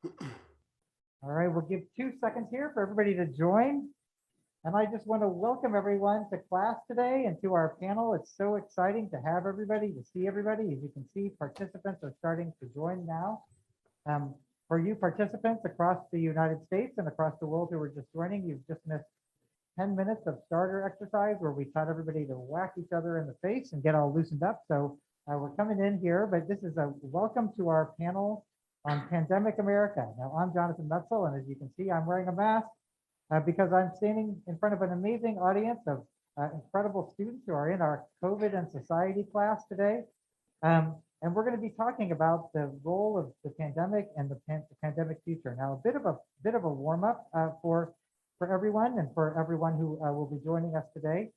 All right, we'll give 2 seconds here for everybody to join. And I just want to welcome everyone to class today and to our panel. It's so exciting to have everybody, to see everybody. As you can see, participants are starting to join now. For you participants across the United States and across the world who are just joining, you've just missed 10 minutes of starter exercise where we taught everybody to whack each other in the face and get all loosened up. So we're coming in here, but this is a welcome to our panel on Pandemic America. Now, I'm Jonathan Metzl, and as you can see, I'm wearing a mask because I'm standing in front of an amazing audience of incredible students who are in our COVID and society class today. And we're going to be talking about the role of the pandemic and the pandemic future. Now, a bit of a warm up for everyone and for everyone who will be joining us today.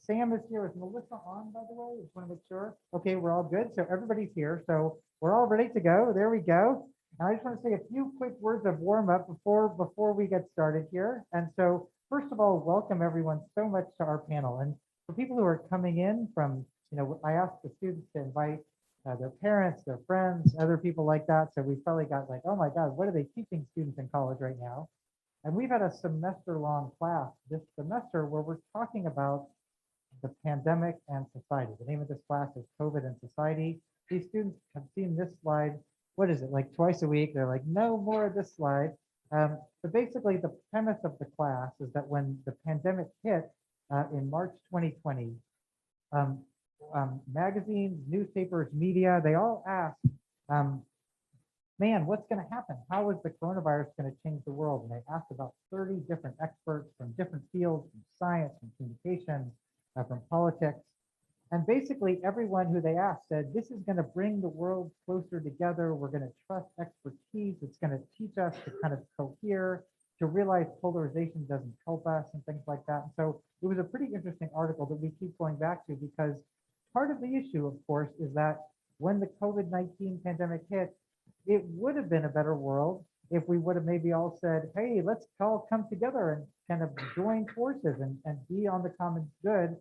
Sam is here. Is Melissa on, by the way? I just want to make sure. Okay, we're all good. So everybody's here. So we're all ready to go. There we go. And I just want to say a few quick words of warm up before we get started here. And so first of all, welcome everyone so much to our panel. And for people who are coming in from, I asked the students to invite their parents, their friends, other people like that. So we've probably got like, oh my God, what are they teaching students in college right now? And we've had a semester-long class this semester where we're talking about the pandemic and society. The name of this class is COVID and Society. These students have seen this slide, what is it, like twice a week? They're like, no more of this slide. But basically the premise of the class is that when the pandemic hit in March 2020, magazines, newspapers, media, they all asked, man, what's going to happen? How is the coronavirus going to change the world? And they asked about 30 different experts from different fields, from science, from communication, from politics. And basically everyone who they asked said, this is going to bring the world closer together. We're going to trust expertise. It's going to teach us to kind of cohere, to realize polarization doesn't help us and things like that. And so it was a pretty interesting article that we keep going back to because part of the issue, of course, is that when the COVID-19 pandemic hit, it would have been a better world if we would have maybe all said, hey, let's all come together and kind of join forces and be on the common good.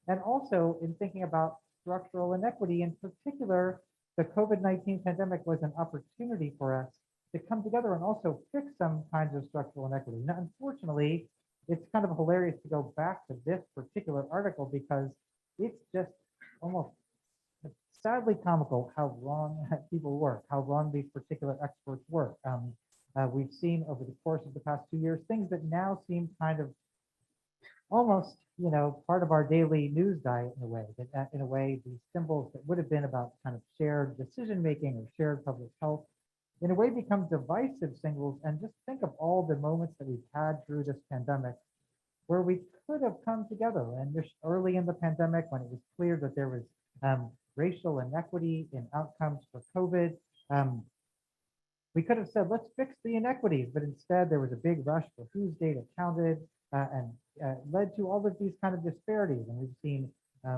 And also in thinking about structural inequity, in particular, the COVID-19 pandemic was an opportunity for us to come together and also fix some kinds of structural inequity. Now, unfortunately, it's kind of hilarious to go back to this particular article because it's just almost sadly comical how wrong people work, how wrong these particular experts work. We've seen over the course of the past 2 years, things that now seem kind of almost, part of our daily news diet in a way, that in a way, these symbols that would have been about kind of shared decision-making or shared public health, in a way become divisive symbols. And just think of all the moments that we've had through this pandemic where we could have come together. And this early in the pandemic, when it was clear that there was racial inequity in outcomes for COVID, we could have said, let's fix the inequities, but instead there was a big rush for whose data counted and led to all of these kind of disparities. And we've seen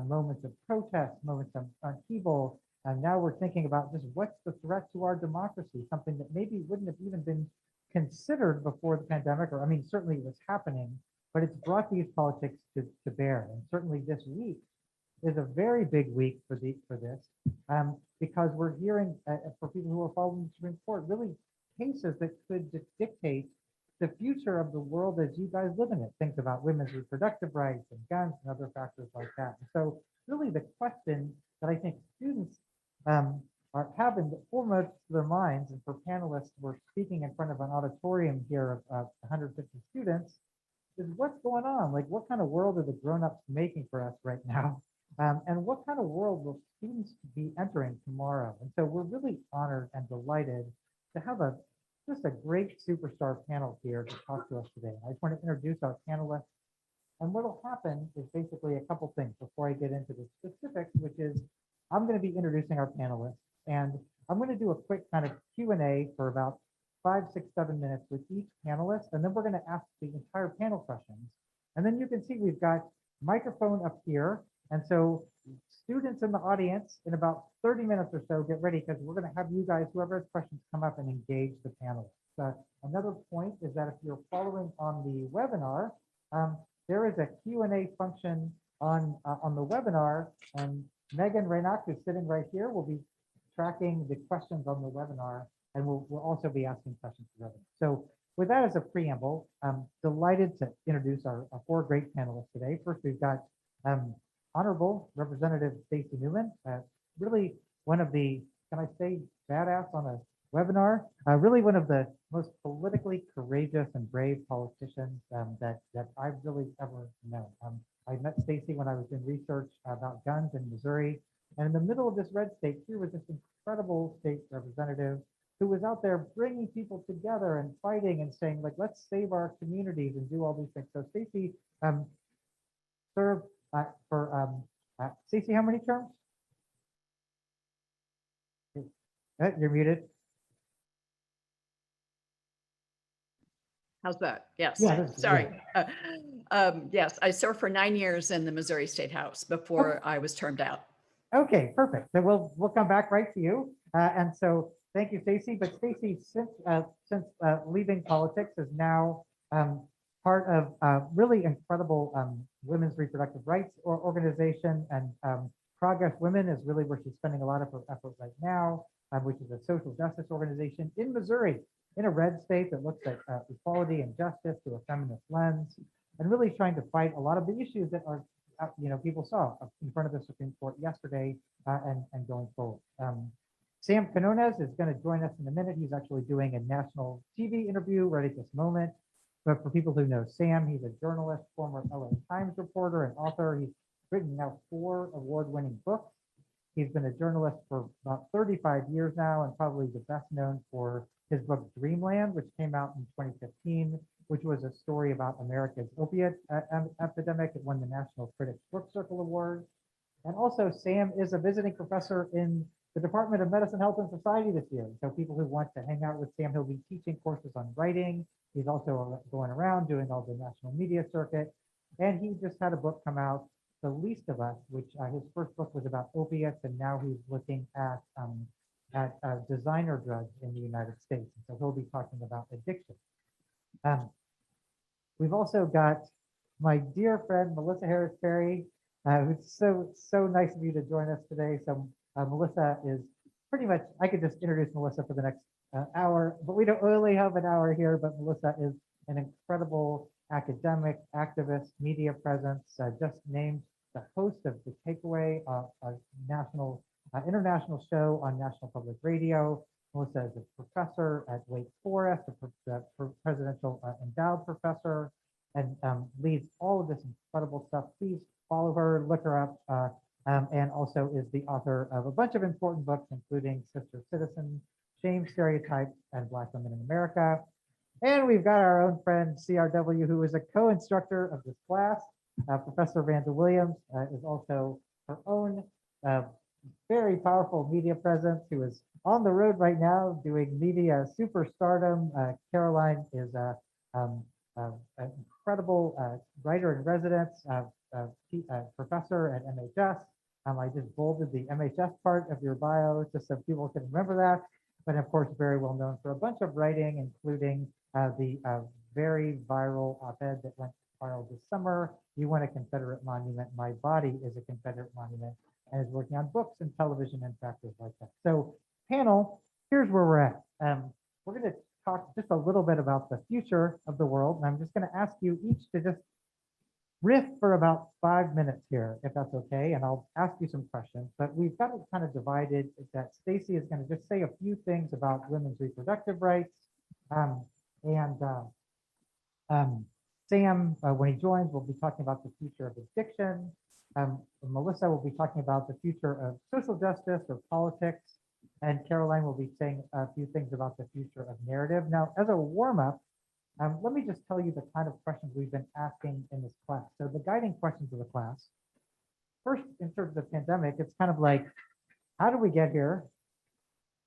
moments of protest, moments of upheaval, and now we're thinking about just what's the threat to our democracy, something that maybe wouldn't have even been considered before the pandemic, or I mean, certainly it was happening, but it's brought these politics to bear. And certainly this week is a very big week for this because we're hearing for people who are following the Supreme Court, really cases that could dictate the future of the world as you guys live in it. Think about women's reproductive rights and guns and other factors like that. And so really the question that I think students are having foremost to their minds, and for panelists, we're speaking in front of an auditorium here of 150 students, is what's going on? Like, what kind of world are the grown-ups making for us right now? And what kind of world will students be entering tomorrow? And so we're really honored and delighted to have just a great superstar panel here to talk to us today. I just want to introduce our panelists. And what will happen is basically a couple things before I get into the specifics, which is I'm going to be introducing our panelists. And I'm going to do a quick kind of Q&A for about 5, 6, 7 minutes with each panelist. And then we're going to ask the entire panel questions. And then you can see we've got microphone up here. And so students in the audience, in about 30 minutes or so, get ready because we're going to have you guys, whoever has questions, come up and engage the panelists. Another point is that if you're following on the webinar, there is a Q&A function on the webinar, and Megan Raynock, who's sitting right here, will be tracking the questions on the webinar and we'll also be asking questions to others. So with that as a preamble, I'm delighted to introduce our four great panelists today. First, we've got Honorable Representative Stacey Newman, really one of the, can I say badass on a webinar, really one of the most politically courageous and brave politicians that I've really ever known. I met Stacey when I was doing research about guns in Missouri, and in the middle of this red state, here was this incredible state representative who was out there bringing people together and fighting and saying, like, let's save our communities and do all these things. So Stacey served for, Stacey, how many terms? You're muted. How's that? Yes. Yeah, Sorry. Yes, I served for 9 years in the Missouri State House before I was termed out. Okay, perfect. So we'll come back right to you. And so thank you, Stacey. But Stacey, since leaving politics, is now part of really incredible women's reproductive rights organization, and Progress Women is really where she's spending a lot of her effort right now, which is a social justice organization in Missouri, in a red state that looks at equality and justice through a feminist lens, and really trying to fight a lot of the issues that are, people saw in front of the Supreme Court yesterday and going forward. Sam Quinones is going to join us in a minute. He's actually doing a national TV interview right at this moment. But for people who know Sam, he's a journalist, former LA Times reporter and author. He's written now 4 award-winning books. He's been a journalist for about 35 years now, and probably the best known for his book Dreamland, which came out in 2015, which was a story about America's opiate epidemic. It won the National Critics Book Circle Award. And also, Sam is a visiting professor in the Department of Medicine, Health, and Society this year. So people who want to hang out with Sam, he'll be teaching courses on writing. He's also going around doing all the national media circuit. And he just had a book come out, The Least of Us, which his first book was about opiates, and now he's looking at designer drugs in the United States. So he'll be talking about addiction. We've also got my dear friend, Melissa Harrisbury, who's so nice of you to join us today. So Melissa is pretty much, I could just introduce Melissa for the next hour, but we don't only have an hour here, but Melissa is an incredible academic, activist, media presence, just named the host of The Takeaway, a national, international show on National Public Radio. Melissa is a professor at Wake Forest, a presidential endowed professor, and leads all of this incredible stuff. Please follow her, look her up, and also is the author of a bunch of important books, including Sister Citizen, Shame, Stereotypes, and Black Women in America. And we've got our own friend, CRW, who is a co-instructor of this class. Professor Randa Williams is also her own very powerful media presence, who is on the road right now doing media superstardom. Caroline is an incredible writer in residence, professor at MHS. I just bolded the MHS part of your bio just so people can remember that. But of course, very well known for a bunch of writing, including the very viral op-ed that went viral this summer. You Want a Confederate Monument, My Body is a Confederate Monument, and is working on books and television and factors like that. So panel, here's where we're at. We're going to talk just a little bit about the future of the world. And I'm just going to ask you each to just riff for about 5 minutes here, if that's okay. And I'll ask you some questions, but we've got it kind of divided that Stacey is going to just say a few things about women's reproductive rights. Sam, when he joins, will be talking about the future of addiction. Melissa will be talking about the future of social justice or politics. And Caroline will be saying a few things about the future of narrative. Now, as a warm-up, let me just tell you the kind of questions we've been asking in this class. So the guiding questions of the class, first, in terms of the pandemic, it's kind of like, how did we get here?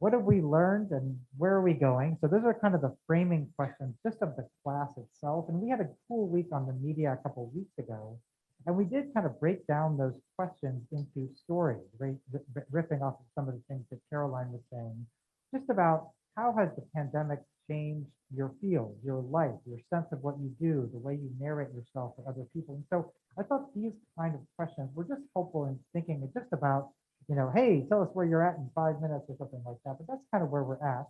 What have we learned and where are we going? So those are kind of the framing questions just of the class itself. And we had a cool week on the media a couple of weeks ago. And we did kind of break down those questions into stories, right? Ripping off of some of the things that Caroline was saying, just about how has the pandemic changed your field, your life, your sense of what you do, the way you narrate yourself for other people. And so I thought these kind of questions were just helpful in thinking just about, hey, tell us where you're at in 5 minutes or something like that. But that's kind of where we're at.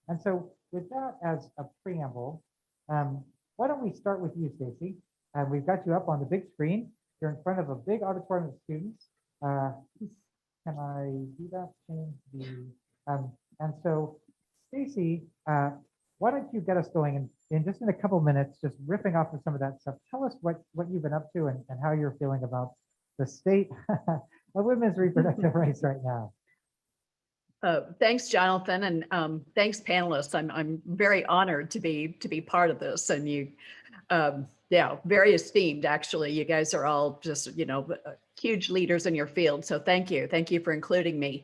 And so with that as a preamble, why don't we start with you, Stacey? We've got you up on the big screen. You're in front of a big auditorium of students. Can I do that? Change and so Stacey, why don't you get us going in just in a couple minutes, just riffing off of some of that stuff. Tell us what you've been up to and how you're feeling about the state of women's reproductive rights right now. Thanks, Jonathan, and thanks, panelists. I'm very honored to be part of this, and you, yeah, very esteemed. Actually, you guys are all just huge leaders in your field. So thank you for including me.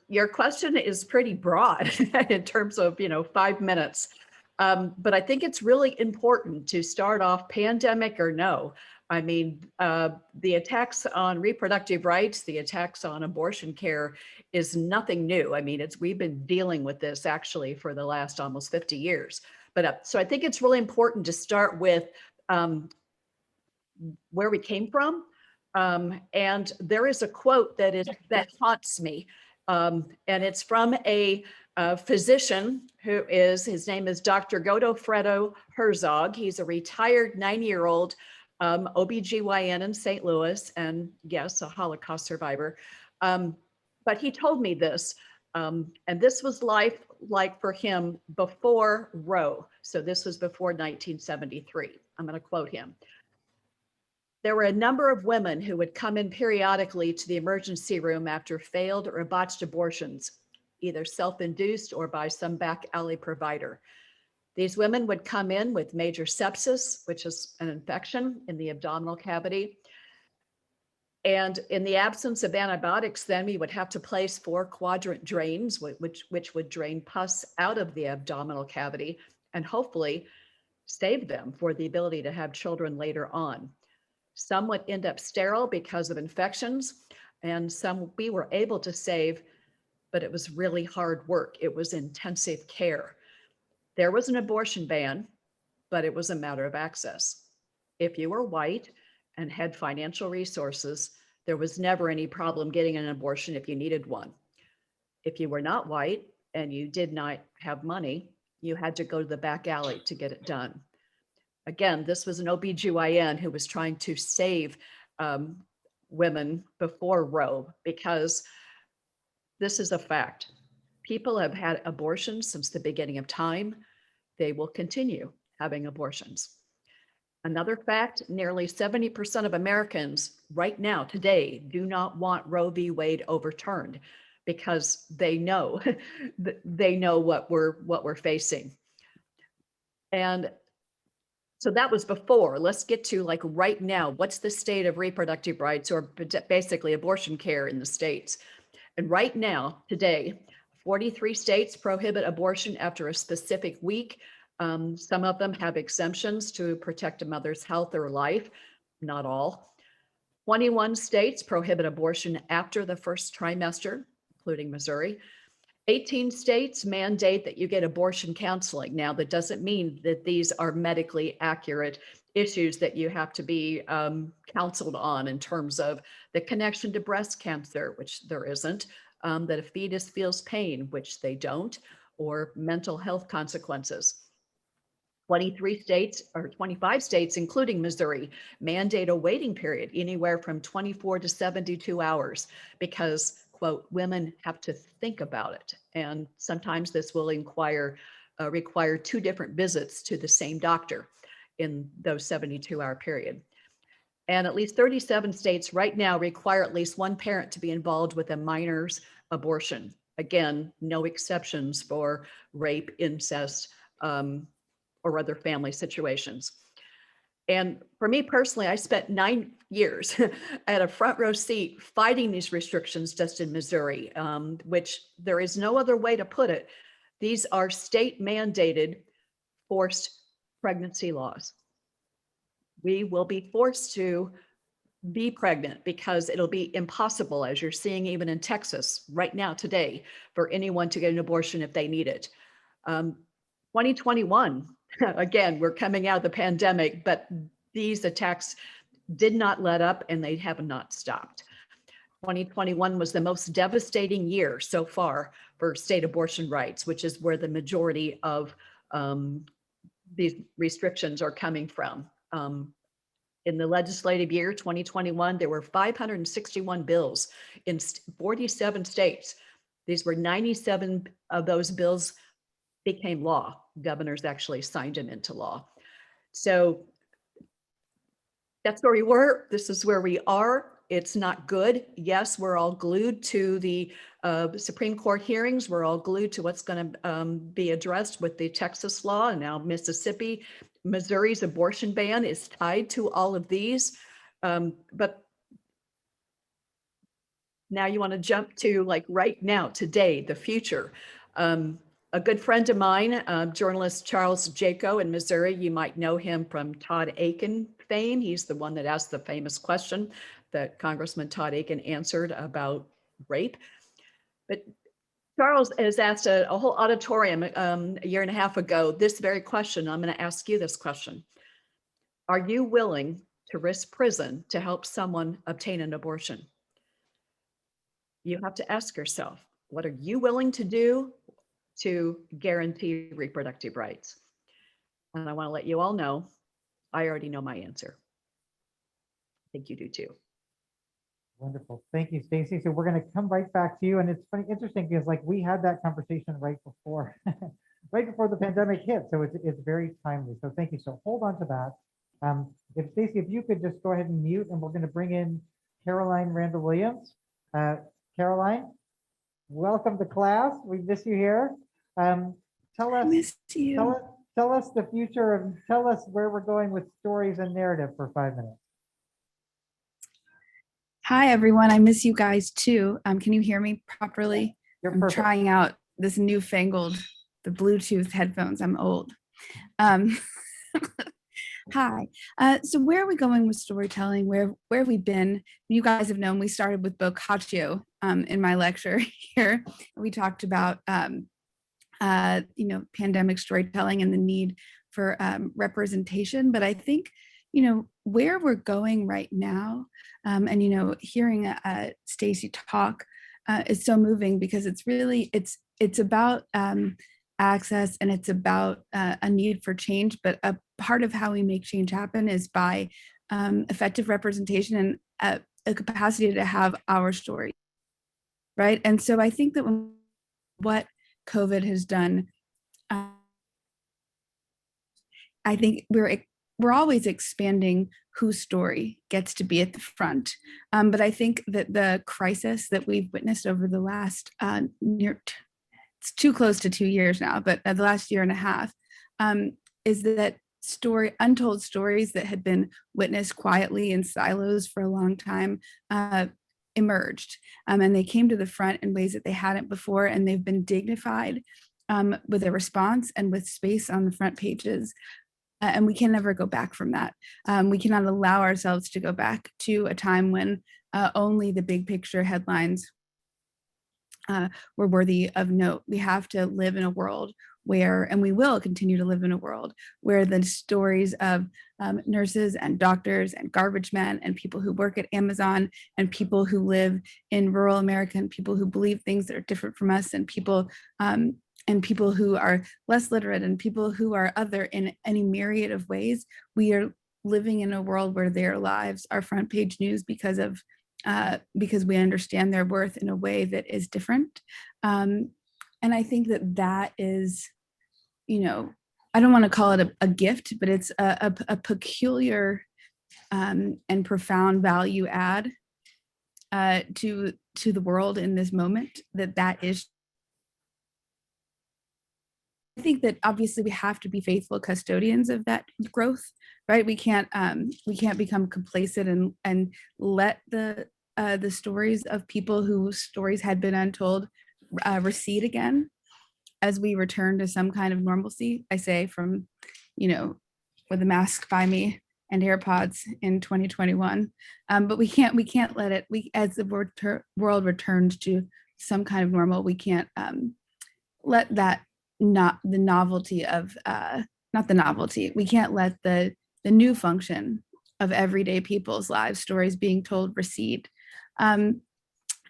Your question is pretty broad in terms of 5 minutes, but I think it's really important to start off, pandemic or no. I mean, the attacks on reproductive rights, the attacks on abortion care is nothing new. I mean, we've been dealing with this actually for the last almost 50 years. But so I think it's really important to start with where we came from. And there is a quote that haunts me. And it's from a physician his name is Dr. Godofredo Herzog. He's a retired 90-year-old OBGYN in St. Louis, and yes, a Holocaust survivor. But he told me this, and this was life like for him before Roe. So this was before 1973. I'm going to quote him. There were a number of women who would come in periodically to the emergency room after failed or botched abortions, either self-induced or by some back alley provider. These women would come in with major sepsis, which is an infection in the abdominal cavity. And in the absence of antibiotics, then we would have to place 4-quadrant drains, which would drain pus out of the abdominal cavity and hopefully save them for the ability to have children later on. Some would end up sterile because of infections, and some we were able to save, but it was really hard work. It was intensive care. There was an abortion ban, but it was a matter of access. If you were white and had financial resources, there was never any problem getting an abortion if you needed one. If you were not white and you did not have money, you had to go to the back alley to get it done. Again, this was an OBGYN who was trying to save women before Roe, because this is a fact. People have had abortions since the beginning of time. They will continue having abortions. Another fact, nearly 70% of Americans right now, today, do not want Roe v. Wade overturned because they know what we're facing. And so that was before. Let's get to like right now. What's the state of reproductive rights, or basically abortion care in the states? And right now, today, 43 states prohibit abortion after a specific week. Some of them have exemptions to protect a mother's health or life, not all. 21 states prohibit abortion after the first trimester, including Missouri. 18 states mandate that you get abortion counseling. Now, that doesn't mean that these are medically accurate issues that you have to be counseled on in terms of the connection to breast cancer, which there isn't, that a fetus feels pain, which they don't, or mental health consequences. 23 states or 25 states, including Missouri, mandate a waiting period anywhere from 24 to 72 hours because, quote, women have to think about it. And sometimes this will require 2 different visits to the same doctor in those 72-hour period. And at least 37 states right now require at least one parent to be involved with a minor's abortion. Again, no exceptions for rape, incest, or other family situations. And for me personally, I spent 9 years at a front row seat fighting these restrictions just in Missouri, which there is no other way to put it. These are state mandated forced pregnancy laws. We will be forced to be pregnant because it'll be impossible, as you're seeing even in Texas right now today, for anyone to get an abortion if they need it. 2021, again, we're coming out of the pandemic, but these attacks did not let up and they have not stopped. 2021 was the most devastating year so far for state abortion rights, which is where the majority of these restrictions are coming from. In the legislative year 2021, there were 561 bills in 47 states. These were 97 of those bills became law. Governors actually signed them into law. So that's where we were. This is where we are. It's not good. Yes, we're all glued to the Supreme Court hearings. We're all glued to what's going to be addressed with the Texas law and now Mississippi. Missouri's abortion ban is tied to all of these. But now you want to jump to like right now, today, the future. A good friend of mine, journalist Charles Jaco in Missouri, you might know him from Todd Akin fame. He's the one that asked the famous question that Congressman Todd Akin answered about rape. But Charles has asked a whole auditorium a year and a half ago this very question. I'm going to ask you this question. Are you willing to risk prison to help someone obtain an abortion? You have to ask yourself, what are you willing to do to guarantee reproductive rights? And I want to let you all know, I already know my answer. I think you do too. Wonderful. Thank you, Stacey. So we're going to come right back to you. And it's funny, interesting because like we had that conversation right before, right before the pandemic hit. So it's very timely. So thank you. So hold on to that. If Stacey, if you could just go ahead and mute, and we're going to bring in Caroline Randall Williams. Caroline, welcome to class. We miss you here. Tell us, miss you. Tell us the future and tell us where we're going with stories and narrative for 5 minutes. Hi, everyone. I miss you guys too. Can you hear me properly? You're I'm perfect. trying out this newfangled, the Bluetooth headphones. I'm old. Hi. So where are we going with storytelling? Where have we been? You guys have known we started with Boccaccio in my lecture here. We talked about pandemic storytelling and the need for representation. But I think where we're going right now, and hearing Stacey talk is so moving because it's about access, and it's about a need for change. But a part of how we make change happen is by effective representation and a capacity to have our story, right? And so I think that what COVID has done, I think we're always expanding whose story gets to be at the front. But I think that the crisis that we've witnessed over the last it's too close to 2 years now, but the last year and a half, is that untold stories that had been witnessed quietly in silos for a long time emerged, and they came to the front in ways that they hadn't before, and they've been dignified with a response and with space on the front pages. And we can never go back from that. We cannot allow ourselves to go back to a time when only the big picture headlines were worthy of note. We have to live in a world where, and we will continue to live in a world where the stories of nurses and doctors and garbage men and people who work at Amazon and people who live in rural America and people who believe things that are different from us and people who are less literate and people who are other in any myriad of ways, we are living in a world where their lives are front page news because we understand their worth in a way that is different. And I think that is, I don't want to call it a gift, but it's a peculiar and profound value add to the world in this moment that is. I think that obviously we have to be faithful custodians of that growth, right? We can't become complacent and let the stories of people whose stories had been untold recede again as we return to some kind of normalcy. I say from, with a mask by me and AirPods in 2021, but we can't let it. As the world returns to some kind of normal, we can't let that. Not the novelty of we can't let the new function of everyday people's lives stories being told recede.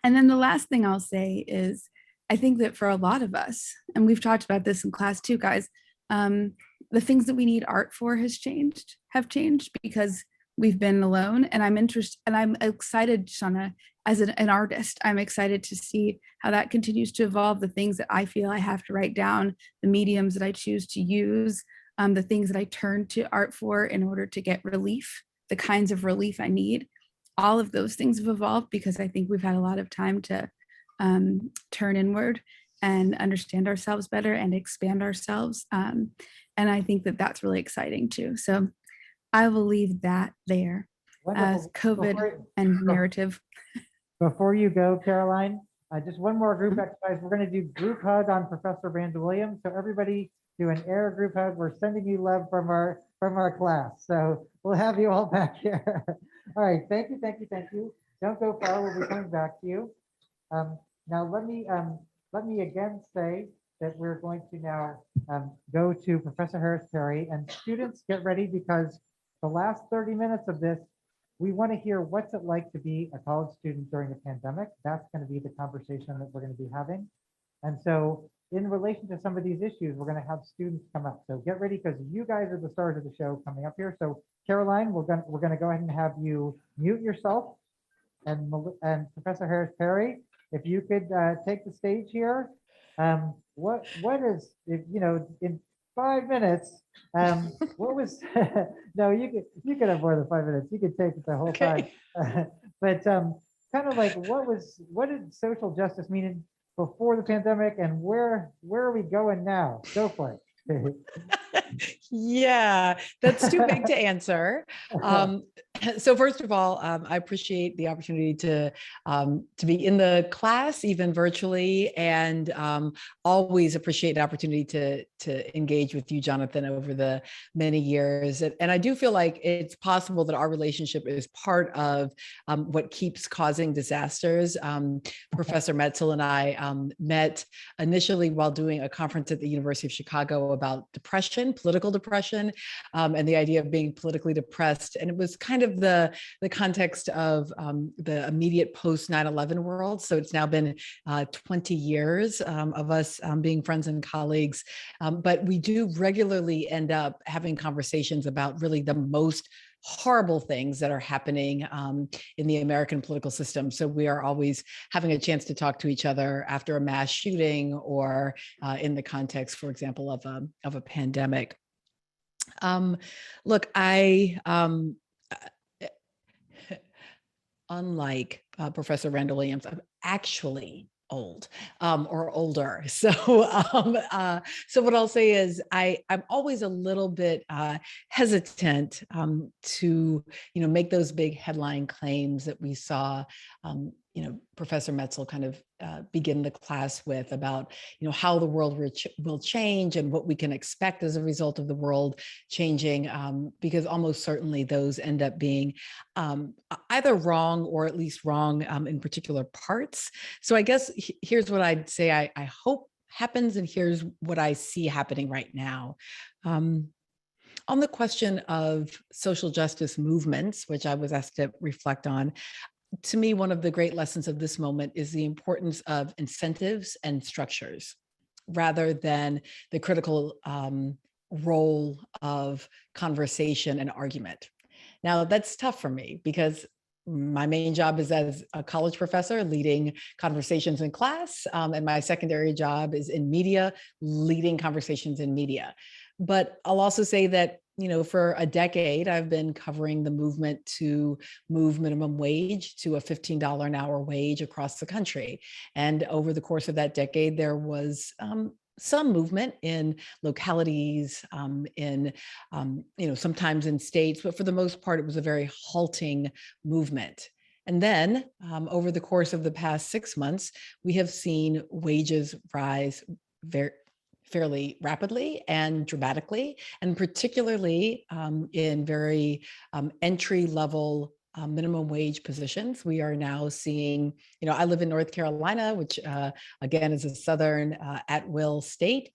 And then the last thing I'll say is, I think that for a lot of us, and we've talked about this in class too, guys, the things that we need art for have changed because we've been alone. And I'm interested, and I'm excited, Shauna, as an artist, I'm excited to see how that continues to evolve, the things that I feel I have to write down, the mediums that I choose to use, the things that I turn to art for in order to get relief, the kinds of relief I need. All of those things have evolved because I think we've had a lot of time to turn inward and understand ourselves better and expand ourselves. And I think that that's really exciting too. So I will leave that there as Wonderful. COVID and narrative. Before you go, Caroline, just one more group exercise. We're going to do group hug on Professor Vanderbilt. So everybody do an air group hug. We're sending you love from our class. So we'll have you all back here. All right. Thank you. Thank you. Thank you. Don't go far. We'll be coming back to you. Now let me again say that we're going to now go to Professor Harrisbury, and students get ready because the last 30 minutes of this, we want to hear what's it like to be a college student during the pandemic. That's going to be the conversation that we're going to be having. And so in relation to some of these issues, we're going to have students come up. So get ready because you guys are the stars of the show coming up here. So Caroline, we're going to go ahead and have you mute yourself, and Professor Harrisbury, if you could take the stage here. What is, if you know, in 5 minutes, what was no, you could have more than 5 minutes, you could take it the whole time. But kind of like what did social justice mean before the pandemic, and where are we going now? Go for it. Yeah, that's too big to answer. So first of all, I appreciate the opportunity to be in the class, even virtually, and always appreciate the opportunity to engage with you, Jonathan, over the many years. And I do feel like it's possible that our relationship is part of what keeps causing disasters. Professor Metzl and I met initially while doing a conference at the University of Chicago about depression, political depression, and the idea of being politically depressed. And it was kind of the context of the immediate post 9/11 world. So it's now been 20 years of us being friends and colleagues. But we do regularly end up having conversations about really the most horrible things that are happening in the American political system. So we are always having a chance to talk to each other after a mass shooting or in the context, for example, of a pandemic. Look, unlike Professor Randall Williams, I'm actually old or older. So what I'll say is I'm always a little bit hesitant to make those big headline claims that we saw Professor Metzl kind of begin the class with about how the world will change and what we can expect as a result of the world changing, because almost certainly those end up being either wrong or at least wrong in particular parts. So I guess here's what I'd say I hope happens, and here's what I see happening right now. On the question of social justice movements, which I was asked to reflect on, to me, one of the great lessons of this moment is the importance of incentives and structures rather than the critical role of conversation and argument. Now, that's tough for me because my main job is as a college professor leading conversations in class, and my secondary job is in media, leading conversations in media. But I'll also say that for a decade, I've been covering the movement to move minimum wage to a $15 an hour wage across the country. And over the course of that decade, there was some movement in localities, sometimes in states, but for the most part, it was a very halting movement. And then over the course of the past 6 months, we have seen wages rise fairly rapidly and dramatically, and particularly in very entry-level minimum wage positions. We are now seeing, I live in North Carolina, which again is a Southern at-will state,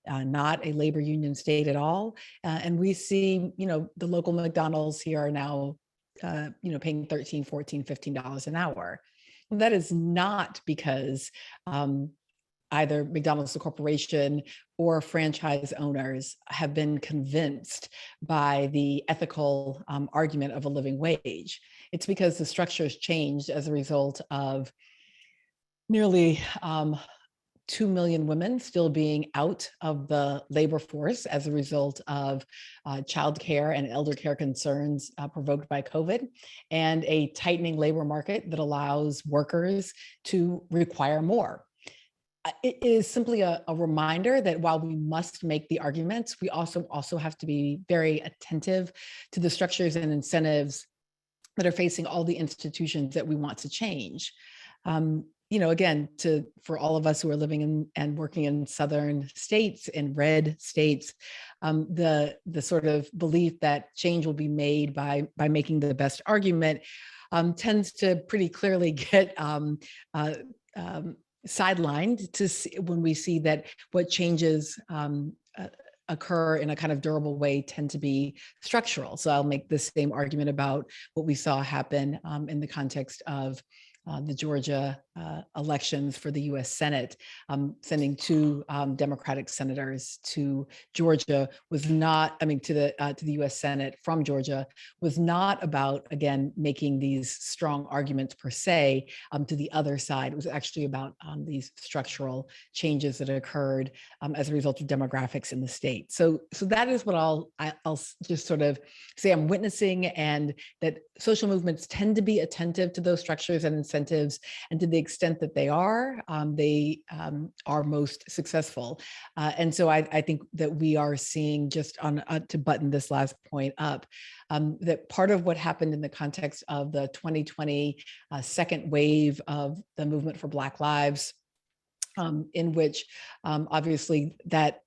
not a labor union state at all. And we see, the local McDonald's here are now, paying $13, $14, $15 an hour. That is not because either McDonald's, the corporation, or franchise owners have been convinced by the ethical argument of a living wage. It's because the structures changed as a result of nearly 2 million women still being out of the labor force as a result of childcare and elder care concerns provoked by COVID, and a tightening labor market that allows workers to require more. It is simply a reminder that while we must make the arguments, we also have to be very attentive to the structures and incentives that are facing all the institutions that we want to change. Again, for all of us who are living in and working in southern states, in red states, the sort of belief that change will be made by making the best argument tends to pretty clearly get sidelined to see when we see that what changes occur in a kind of durable way tend to be structural. So I'll make the same argument about what we saw happen in the context of the Georgia elections for the U.S. Senate. Sending two Democratic senators to Georgia was not, to the U.S. Senate from Georgia was not about, again, making these strong arguments per se to the other side. It was actually about these structural changes that occurred as a result of demographics in the state. So that is what I'll just sort of say I'm witnessing, and that social movements tend to be attentive to those structures and incentives, and to the extent that they are most successful. And so I think that we are seeing, just on to button this last point up, that part of what happened in the context of the 2020 second wave of the movement for Black Lives, in which obviously that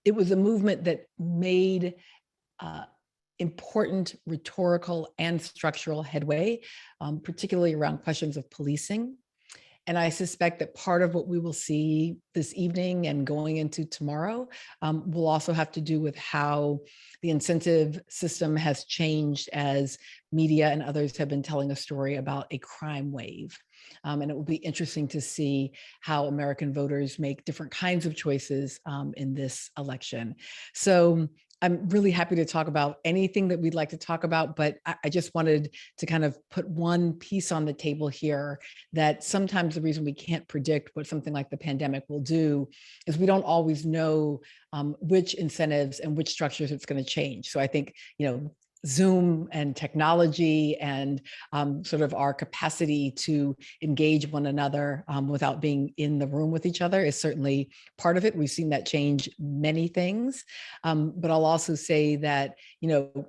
it was a movement that made important rhetorical and structural headway, particularly around questions of policing. And I suspect that part of what we will see this evening and going into tomorrow will also have to do with how the incentive system has changed as media and others have been telling a story about a crime wave. And it will be interesting to see how American voters make different kinds of choices in this election. So I'm really happy to talk about anything that we'd like to talk about, but I just wanted to kind of put one piece on the table here, that sometimes the reason we can't predict what something like the pandemic will do is we don't always know which incentives and which structures it's going to change. So I think, Zoom and technology and sort of our capacity to engage one another without being in the room with each other is certainly part of it. We've seen that change many things. But I'll also say that,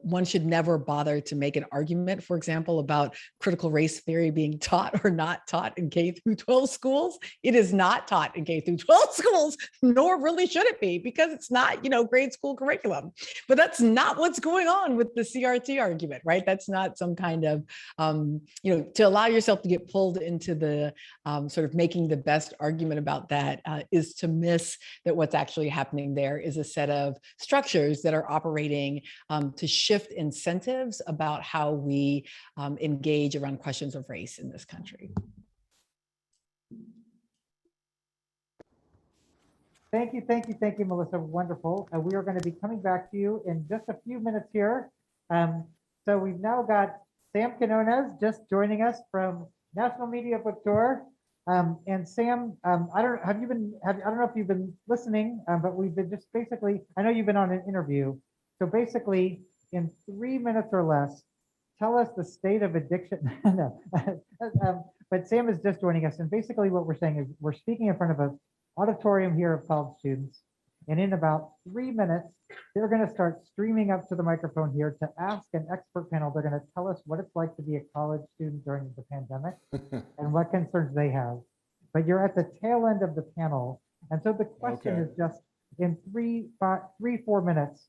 one should never bother to make an argument, for example, about critical race theory being taught or not taught in K through 12 schools. It is not taught in K through 12 schools, nor really should it be, because it's not, grade school curriculum. But that's not what's going on with the CRT argument, right? That's not some kind of, to allow yourself to get pulled into the sort of making the best argument about that is to miss that what's actually happening there is a set of structures that are operating to shift incentives about how we engage around questions of race in this country. Thank you, Melissa. Wonderful. We are going to be coming back to you in just a few minutes here. So we've now got Sam Quinones just joining us from National Media Book Tour. And Sam, I don't know if you've been listening, but we've been just basically, I know you've been on an interview. So basically, in 3 minutes or less, tell us the state of addiction. No. But Sam is just joining us. And basically what we're saying is we're speaking in front of an auditorium here of college students. And in about 3 minutes, they're going to start streaming up to the microphone here to ask an expert panel. They're going to tell us what it's like to be a college student during the pandemic and what concerns they have. But you're at the tail end of the panel. And so the question is just in 4 minutes.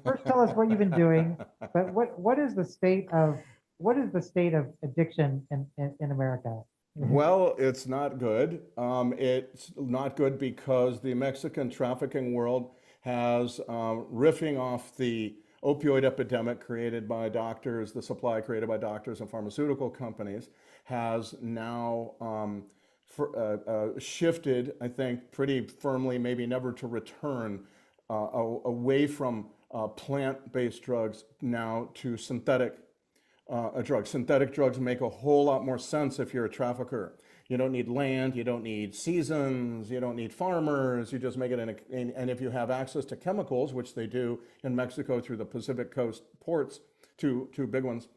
First, tell us what you've been doing, but what is the state of addiction in America? Well, it's not good. It's not good because the Mexican trafficking world has riffing off the opioid epidemic created by doctors, the supply created by doctors and pharmaceutical companies, has now shifted, I think, pretty firmly, maybe never to return away from plant-based drugs now to synthetic drugs. Synthetic drugs make a whole lot more sense if you're a trafficker. You don't need land, you don't need seasons, you don't need farmers, you just make it and if you have access to chemicals, which they do in Mexico through the Pacific Coast ports, two big ones,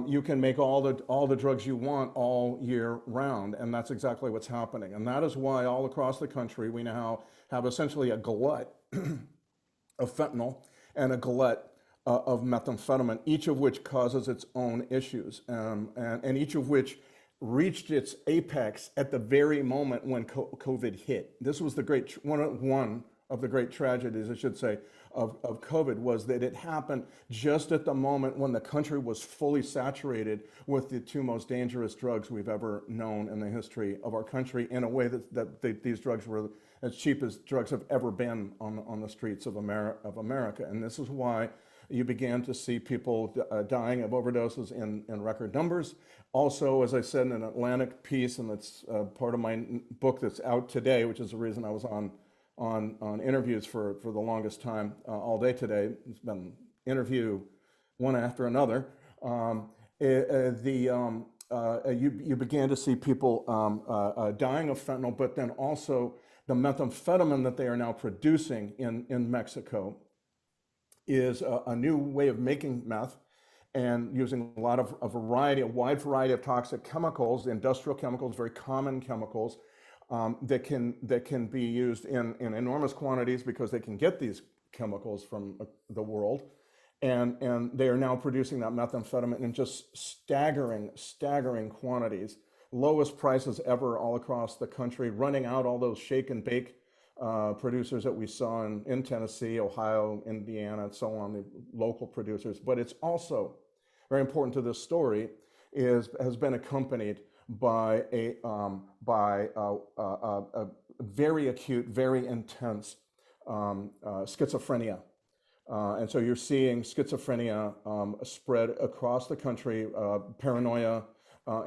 you can make all the drugs you want all year round, and that's exactly what's happening. And that is why all across the country we now have essentially a glut of fentanyl and a glut of methamphetamine, each of which causes its own issues, and each of which reached its apex at the very moment when COVID hit. This was the one of the great tragedies, I should say, of COVID, was that it happened just at the moment when the country was fully saturated with the two most dangerous drugs we've ever known in the history of our country, in a way that these drugs were as cheap as drugs have ever been on the streets of America. And this is why you began to see people dying of overdoses in record numbers. Also, as I said in an Atlantic piece, and that's part of my book that's out today, which is the reason I was on interviews for the longest time all day today. It's been interview one after another. You began to see people dying of fentanyl, but then also the methamphetamine that they are now producing in Mexico is a new way of making meth, and using a wide variety of toxic chemicals, industrial chemicals, very common chemicals, that can be used in enormous quantities because they can get these chemicals from the world, and they are now producing that methamphetamine in just staggering quantities, lowest prices ever all across the country, running out all those shake and bake producers that we saw in Tennessee, Ohio, Indiana, and so on, the local producers. But it's also very important to this story has been accompanied by a very acute, very intense schizophrenia. And so you're seeing schizophrenia spread across the country, paranoia,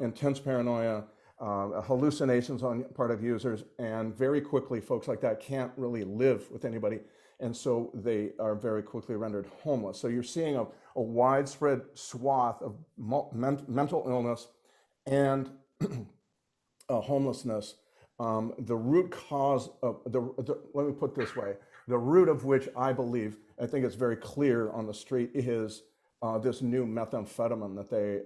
intense paranoia, hallucinations on part of users, and very quickly folks like that can't really live with anybody, and so they are very quickly rendered homeless. So you're seeing a widespread swath of mental illness and homelessness. The root cause of let me put it this way, the root of which I think it's very clear on the street, is this new methamphetamine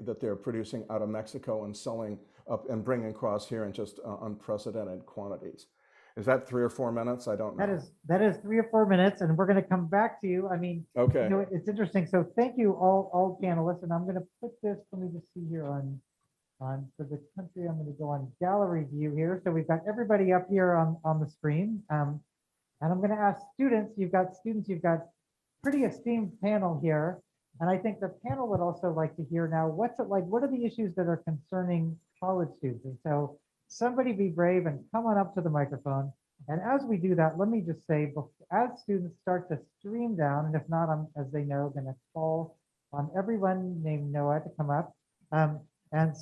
that they're producing out of Mexico and selling up and bringing across here in just unprecedented quantities. Is that 3 or 4 minutes? I don't know. That is 3 or 4 minutes, and we're going to come back to you. I mean, okay. It's interesting. So thank you all panelists, and I'm going to put this. Let me just see here on for the country. I'm going to go on gallery view here. So we've got everybody up here on the screen, and I'm going to ask students. You've got pretty esteemed panel here. And I think the panel would also like to hear now, what's it like? What are the issues that are concerning college students? And so somebody be brave and come on up to the microphone. And as we do that, let me just say, as students start to stream down, and if not, I'm, as they know, going to call on everyone named Noah to come up.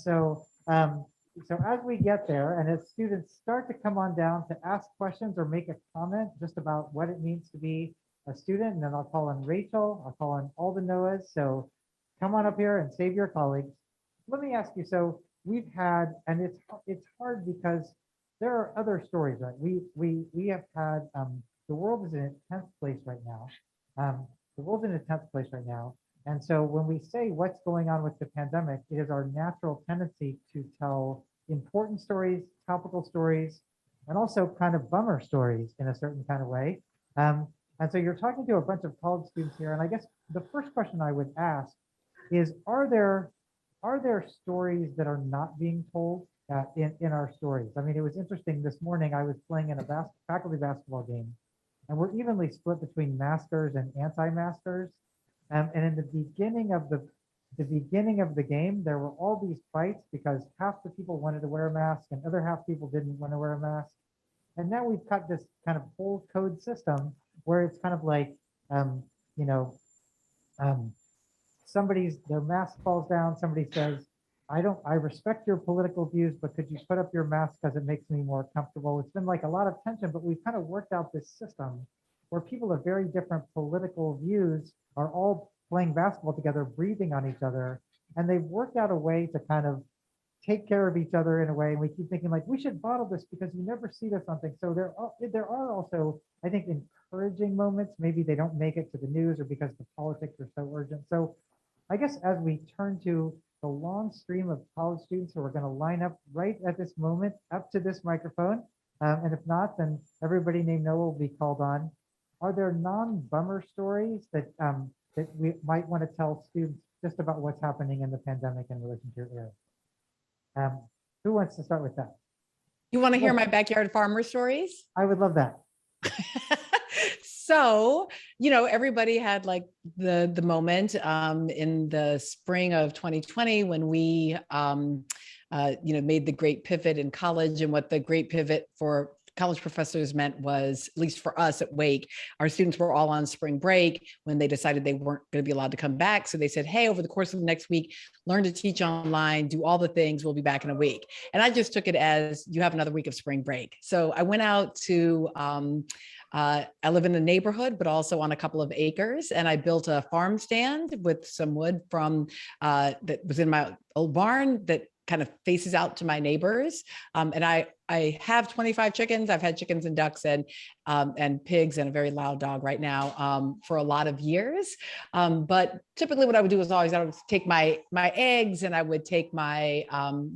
So as we get there, and as students start to come on down to ask questions or make a comment just about what it means to be a student, and then I'll call on Rachel, I'll call on all the Noahs. So come on up here and save your colleagues. Let me ask you, so we've had, and it's hard because there are other stories, right? We have had, the world is in a tense place right now. The world's in a tense place right now. And so when we say what's going on with the pandemic, it is our natural tendency to tell important stories, topical stories, and also kind of bummer stories in a certain kind of way. And so you're talking to a bunch of college students here, and I guess the first question I would ask is, are there stories that are not being told in our stories? I mean, it was interesting this morning, I was playing in a faculty basketball game, and we're evenly split between maskers and anti-maskers. And in the beginning of the game, there were all these fights because half the people wanted to wear a mask and other half people didn't want to wear a mask. And now we've got this kind of whole code system where it's kind of like, um, their mask falls down, somebody says, I respect your political views, but could you put up your mask because it makes me more comfortable? It's been like a lot of tension, but we've kind of worked out this system where people of very different political views are all playing basketball together, breathing on each other. And they've worked out a way to kind of take care of each other in a way. And we keep thinking like, we should bottle this because you never see this on things. So there are also, I think, encouraging moments. Maybe they don't make it to the news or because the politics are so urgent. So I guess as we turn to the long stream of college students who are going to line up right at this moment up to this microphone, and if not, then everybody named Noah will be called on. Are there non-bummer stories that that we might want to tell students just about what's happening in the pandemic in relation to your area? Who wants to start with that? You want to hear my backyard farmer stories? I would love that. So, everybody had like the moment in the spring of 2020 when we, made the great pivot in college. And what the great pivot for college professors meant was, at least for us at Wake, our students were all on spring break when they decided they weren't going to be allowed to come back. So they said, hey, over the course of the next week, learn to teach online, do all the things, we'll be back in a week. And I just took it as you have another week of spring break. So I went out to, I live in the neighborhood, but also on a couple of acres. And I built a farm stand with some wood from that was in my old barn that kind of faces out to my neighbors. And I have 25 chickens. I've had chickens and ducks and pigs and a very loud dog right now for a lot of years. But typically what I would do is always, I would take my eggs and I would take my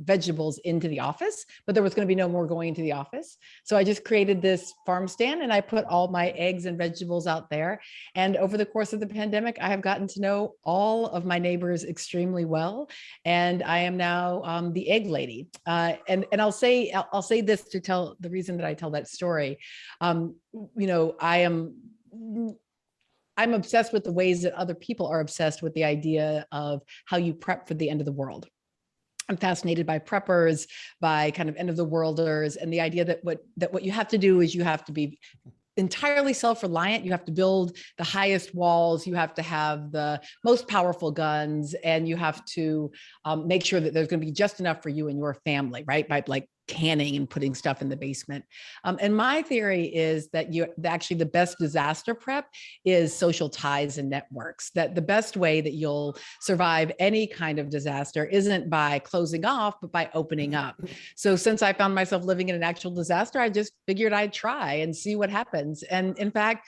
vegetables into the office, but there was going to be no more going into the office. So I just created this farm stand and I put all my eggs and vegetables out there. And over the course of the pandemic, I have gotten to know all of my neighbors extremely well. And I am now the egg lady. And I'll say this to tell the reason that I tell that story. I'm obsessed with the ways that other people are obsessed with the idea of how you prep for the end of the world. I'm fascinated by preppers, by kind of end of the worlders, and the idea that what you have to do is you have to be entirely self-reliant. You have to build the highest walls. You have to have the most powerful guns, and you have to make sure that there's going to be just enough for you and your family, right? By like canning and putting stuff in the basement. And my theory is that actually the best disaster prep is social ties and networks, that the best way that you'll survive any kind of disaster isn't by closing off, but by opening up. So since I found myself living in an actual disaster, I just figured I'd try and see what happens. And in fact,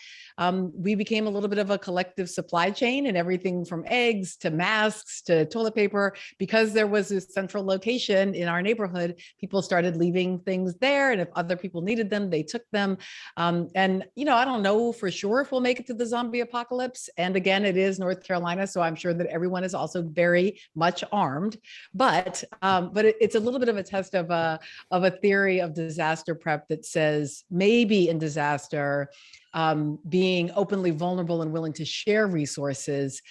we became a little bit of a collective supply chain, and everything from eggs to masks to toilet paper, because there was this central location in our neighborhood, people started leaving things there. And if other people needed them, they took them. And, I don't know for sure if we'll make it to the zombie apocalypse. And again, it is North Carolina, so I'm sure that everyone is also very much armed. But it's a little bit of a test of a theory of disaster prep that says maybe in disaster, being openly vulnerable and willing to share resources,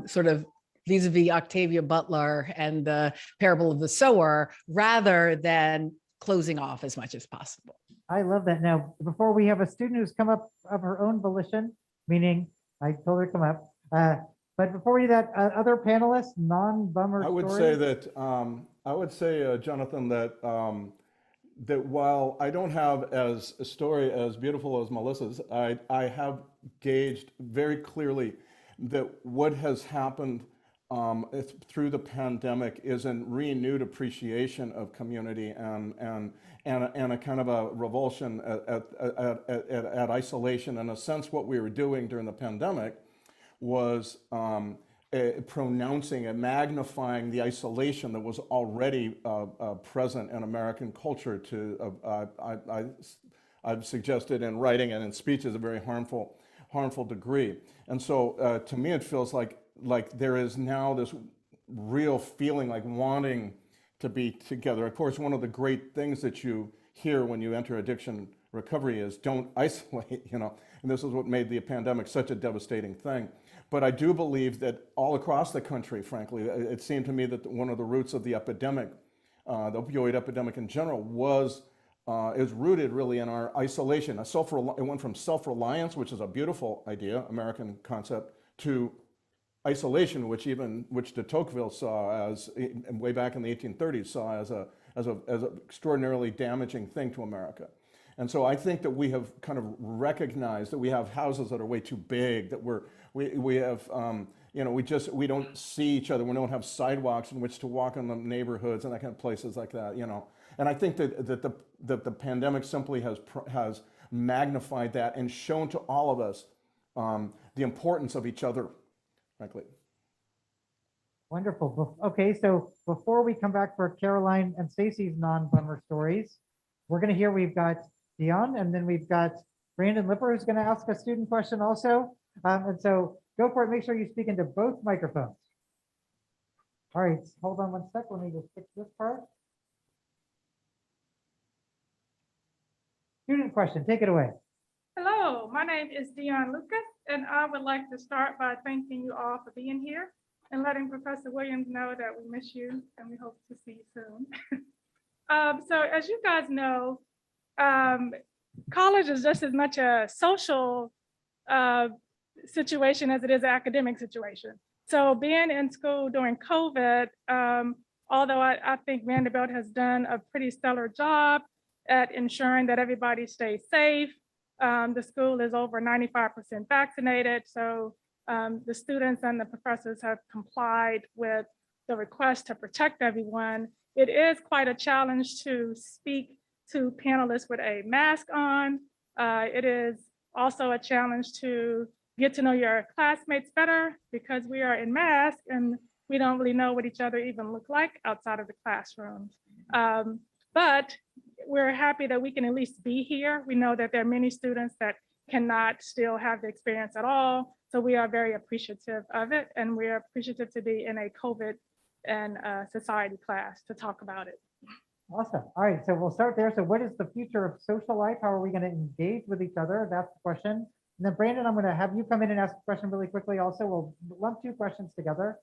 sort of vis-a-vis Octavia Butler and the parable of the sower, rather than closing off as much as possible. I love that. Now, before we have a student who's come up of her own volition, meaning I told her to come up, but before we do that, other panelists, non-bummer I would stories? say that, Jonathan, that while I don't have as a story as beautiful as Melissa's, I have gauged very clearly that what has happened through the pandemic is a renewed appreciation of community and a kind of a revulsion at isolation. In a sense, what we were doing during the pandemic was pronouncing and magnifying the isolation that was already present in American culture I've suggested in writing and in speeches a very harmful degree. And so to me, it feels like there is now this real feeling like wanting to be together. Of course, one of the great things that you hear when you enter addiction recovery is don't isolate, and this is what made the pandemic such a devastating thing. But I do believe that all across the country, frankly, it seemed to me that one of the roots of the epidemic, the opioid epidemic in general, is rooted really in our isolation. It went from self-reliance, which is a beautiful idea, American concept, to isolation, which de Tocqueville saw as, way back in the 1830s, saw as an extraordinarily damaging thing to America. And so I think that we have kind of recognized that we have houses that are way too big, that we have, we don't see each other. We don't have sidewalks in which to walk in the neighborhoods and that kind of places like that, And I think that the pandemic simply has magnified that and shown to all of us the importance of each other, frankly. Wonderful. Okay, so before we come back for Caroline and Stacey's non-bummer stories, we're going to hear we've got Dion, and then we've got Brandon Lipper, who's going to ask a student question also. And so go for it. Make sure you speak into both microphones. All right, hold on one sec. Let me just fix this part. Student question, take it away. Hello, my name is Dion Lucas, and I would like to start by thanking you all for being here and letting Professor Williams know that we miss you and we hope to see you soon. So as you guys know, college is just as much a social situation as it is an academic situation. So being in school during COVID, although I think Vanderbilt has done a pretty stellar job at ensuring that everybody stays safe. The school is over 95% vaccinated. So the students and the professors have complied with the request to protect everyone. It is quite a challenge to speak to panelists with a mask on. It is also a challenge to get to know your classmates better because we are in masks and we don't really know what each other even look like outside of the classrooms. But we're happy that we can at least be here. We know that there are many students that cannot still have the experience at all. So we are very appreciative of it. And we're appreciative to be in a COVID and society class to talk about it. Awesome. All right, so we'll start there. So what is the future of social life? How are we going to engage with each other? That's the question. And then Brandon, I'm going to have you come in and ask a question really quickly also. We'll lump two questions together.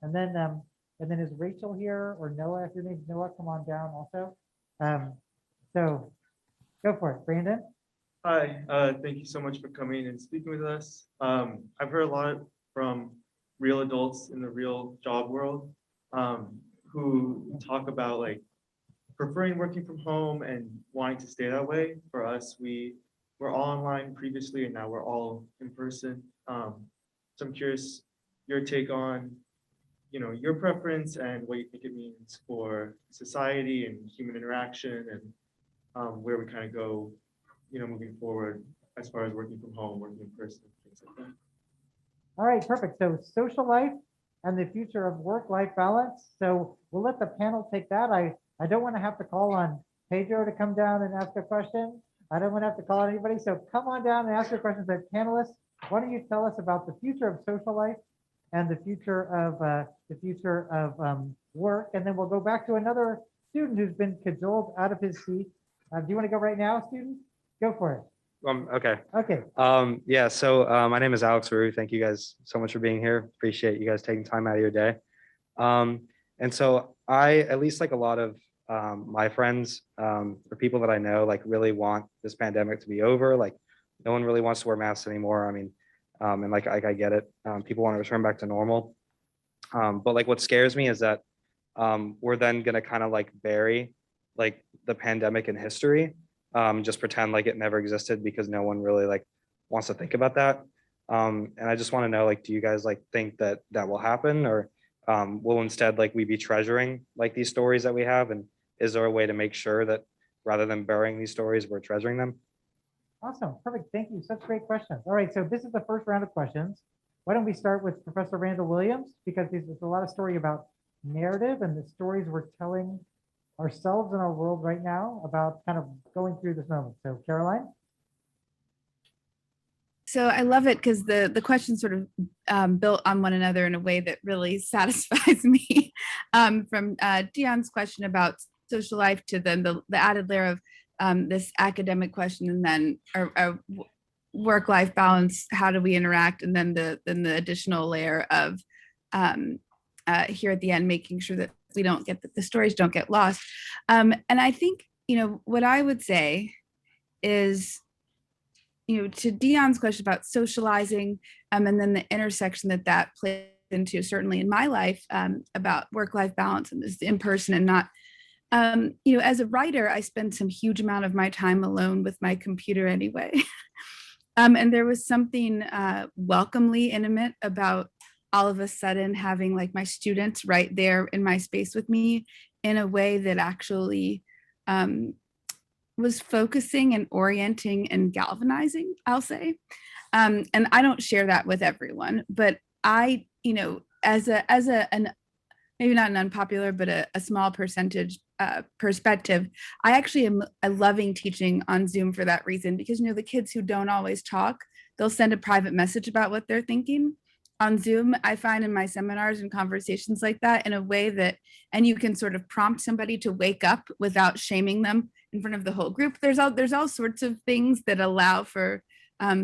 And then is Rachel here or Noah? If your name's Noah, come on down also. So go for it, Brandon. Hi, thank you so much for coming and speaking with us. I've heard a lot from real adults in the real job world who talk about like preferring working from home and wanting to stay that way. For us, we're all online previously and now we're all in person. So I'm curious your take on your preference and what you think it means for society and human interaction and where we kind of go, moving forward as far as working from home, working in person, things like that. All right, perfect. So social life and the future of work-life balance. So we'll let the panel take that. I don't want to have to call on Pedro to come down and ask a question. I don't want to have to call on anybody. So come on down and ask your questions. But panelists, why don't you tell us about the future of social life and the future of work, and then we'll go back to another student who's been cajoled out of his seat. Do you want to go right now, student? Go for it. Okay. Okay. Yeah, so my name is Alex Rue. Thank you guys so much for being here. Appreciate you guys taking time out of your day. And so I, at least like a lot of my friends or people that I know, like really want this pandemic to be over. Like no one really wants to wear masks anymore. I mean, and like I get it. People want to return back to normal. But like what scares me is that we're then gonna kind of like bury like the pandemic in history, just pretend like it never existed because no one really like wants to think about that. And I just want to know, like, do you guys like think that that will happen, or will instead like we be treasuring like these stories that we have? And is there a way to make sure that rather than burying these stories, we're treasuring them? Awesome. Perfect. Thank you. Such great questions. All right. So this is the first round of questions. Why don't we start with Professor Randall Williams, because there's a lot of story about narrative and the stories we're telling ourselves in our world right now about kind of going through this moment. So Caroline. So I love it because the questions sort of built on one another in a way that really satisfies me. From Dion's question about social life to then the added layer of this academic question, and then our work-life balance, how do we interact, and then the additional layer of here at the end, making sure that we don't get the stories don't get lost. And I think what I would say is, to Dion's question about socializing, and then the intersection that plays into, certainly in my life, about work-life balance and this in person and not, as a writer, I spend some huge amount of my time alone with my computer anyway. And there was something welcomely intimate about all of a sudden having like my students right there in my space with me in a way that actually was focusing and orienting and galvanizing, I'll say. And I don't share that with everyone, but I, as an maybe not an unpopular, but a small percentage perspective, I actually am loving teaching on Zoom for that reason, because, the kids who don't always talk, they'll send a private message about what they're thinking. On Zoom, I find in my seminars and conversations like that in a way that, and you can sort of prompt somebody to wake up without shaming them in front of the whole group. There's all sorts of things that allow for,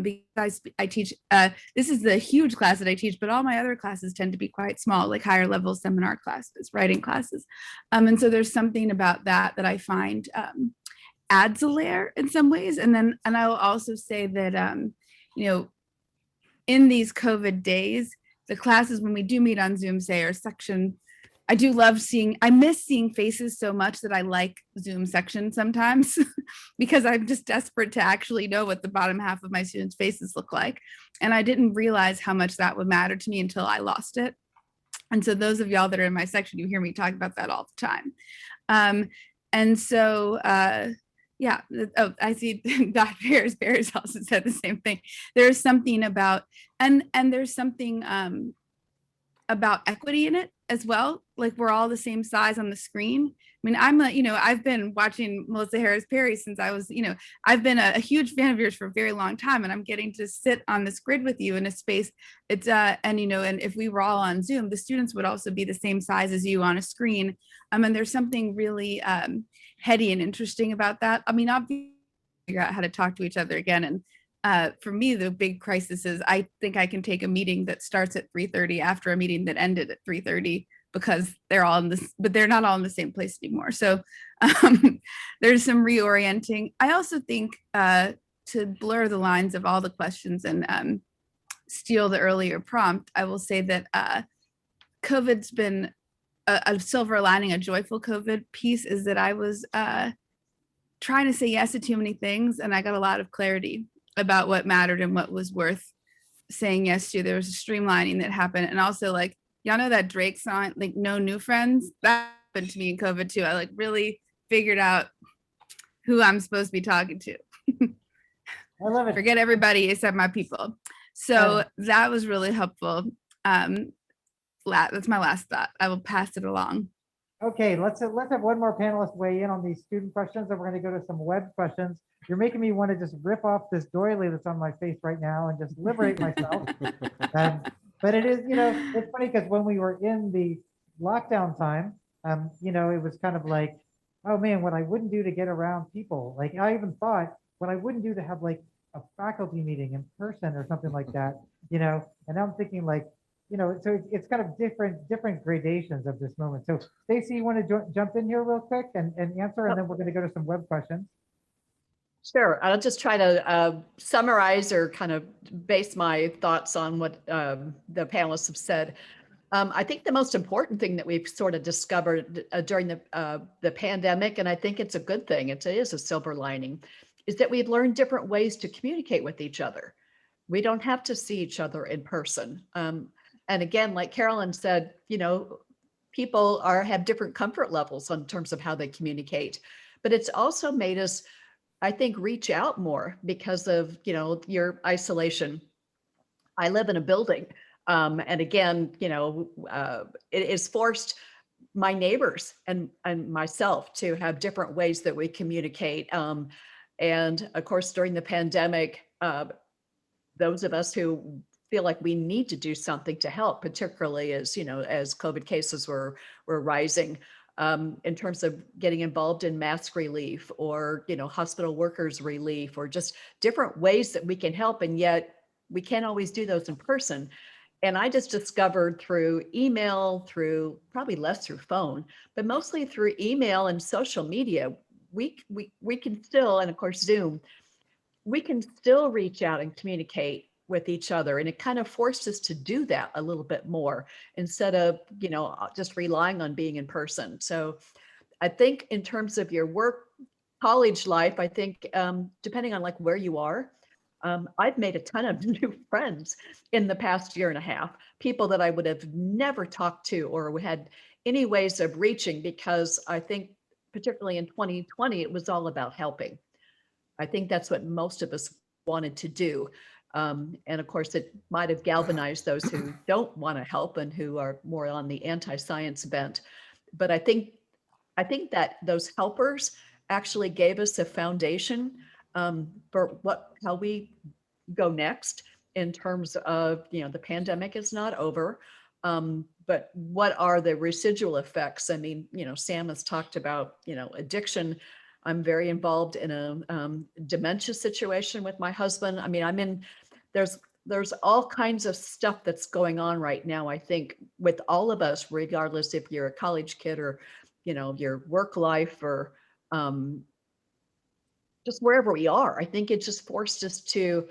because I teach, this is the huge class that I teach, but all my other classes tend to be quite small, like higher level seminar classes, writing classes. And so there's something about that I find adds a layer in some ways. And I will also say that, in these COVID days, the classes when we do meet on Zoom, say, or section, I miss seeing faces so much that I like Zoom section sometimes because I'm just desperate to actually know what the bottom half of my students' faces look like. And I didn't realize how much that would matter to me until I lost it. And so those of y'all that are in my section, you hear me talk about that all the time. And so, yeah, I see Dr. Harrisbury also said the same thing. There's something about, and there's something about equity in it as well. Like we're all the same size on the screen. I mean, I've been watching Melissa Harrisbury since I was, I've been a huge fan of yours for a very long time, and I'm getting to sit on this grid with you in a space. It's, and if we were all on Zoom, the students would also be the same size as you on a screen. And there's something really heady and interesting about that. I mean, obviously, figure out how to talk to each other again. And for me, the big crisis is I think I can take a meeting that starts at 3:30 after a meeting that ended at 3:30 because they're all in this, but they're not all in the same place anymore. So there's some reorienting. I also think to blur the lines of all the questions and steal the earlier prompt, I will say that COVID's been a silver lining, a joyful COVID piece is that I was trying to say yes to too many things, and I got a lot of clarity about what mattered and what was worth saying yes to. There was a streamlining that happened. And also, like, y'all know that Drake song, like No New Friends? That happened to me in COVID too. I like really figured out who I'm supposed to be talking to. I love it. Forget everybody except my people. So that was really helpful. That's my last thought. I will pass it along. Okay, let's have one more panelist weigh in on these student questions, and we're going to go to some web questions. You're making me want to just rip off this doily that's on my face right now and just liberate myself. But it is, it's funny because when we were in the lockdown time, it was kind of like, oh man, what I wouldn't do to get around people. Like I even thought what I wouldn't do to have like a faculty meeting in person or something like that, and now I'm thinking like, so it's kind of different gradations of this moment. So Stacey, you want to jump in here real quick and answer, and then we're going to go to some web questions. Sure. I'll just try to summarize or kind of base my thoughts on what the panelists have said. I think the most important thing that we've sort of discovered during the pandemic, and I think it's a good thing, it is a silver lining, is that we've learned different ways to communicate with each other. We don't have to see each other in person. And again, like Carolyn said, people have different comfort levels in terms of how they communicate, but it's also made us, I think, reach out more because of, your isolation. I live in a building. And again, it has forced my neighbors and myself to have different ways that we communicate. And of course, during the pandemic, those of us who feel like we need to do something to help, particularly as, as COVID cases were rising, in terms of getting involved in mask relief or, hospital workers relief, or just different ways that we can help. And yet we can't always do those in person. And I just discovered through email, through probably less through phone, but mostly through email and social media, we can still, and of course Zoom, we can still reach out and communicate with each other. And it kind of forced us to do that a little bit more instead of, just relying on being in person. So I think in terms of your work, college life, I think depending on like where you are, I've made a ton of new friends in the past year and a half, people that I would have never talked to or had any ways of reaching, because I think particularly in 2020, it was all about helping. I think that's what most of us wanted to do. And of course, it might have galvanized those who don't want to help and who are more on the anti-science bent. But I think that those helpers actually gave us a foundation for how we go next in terms of, the pandemic is not over. But what are the residual effects? I mean, Sam has talked about, addiction. I'm very involved in a dementia situation with my husband. I mean, there's all kinds of stuff that's going on right now, I think, with all of us, regardless if you're a college kid or, your work life or just wherever we are. I think it just forced us to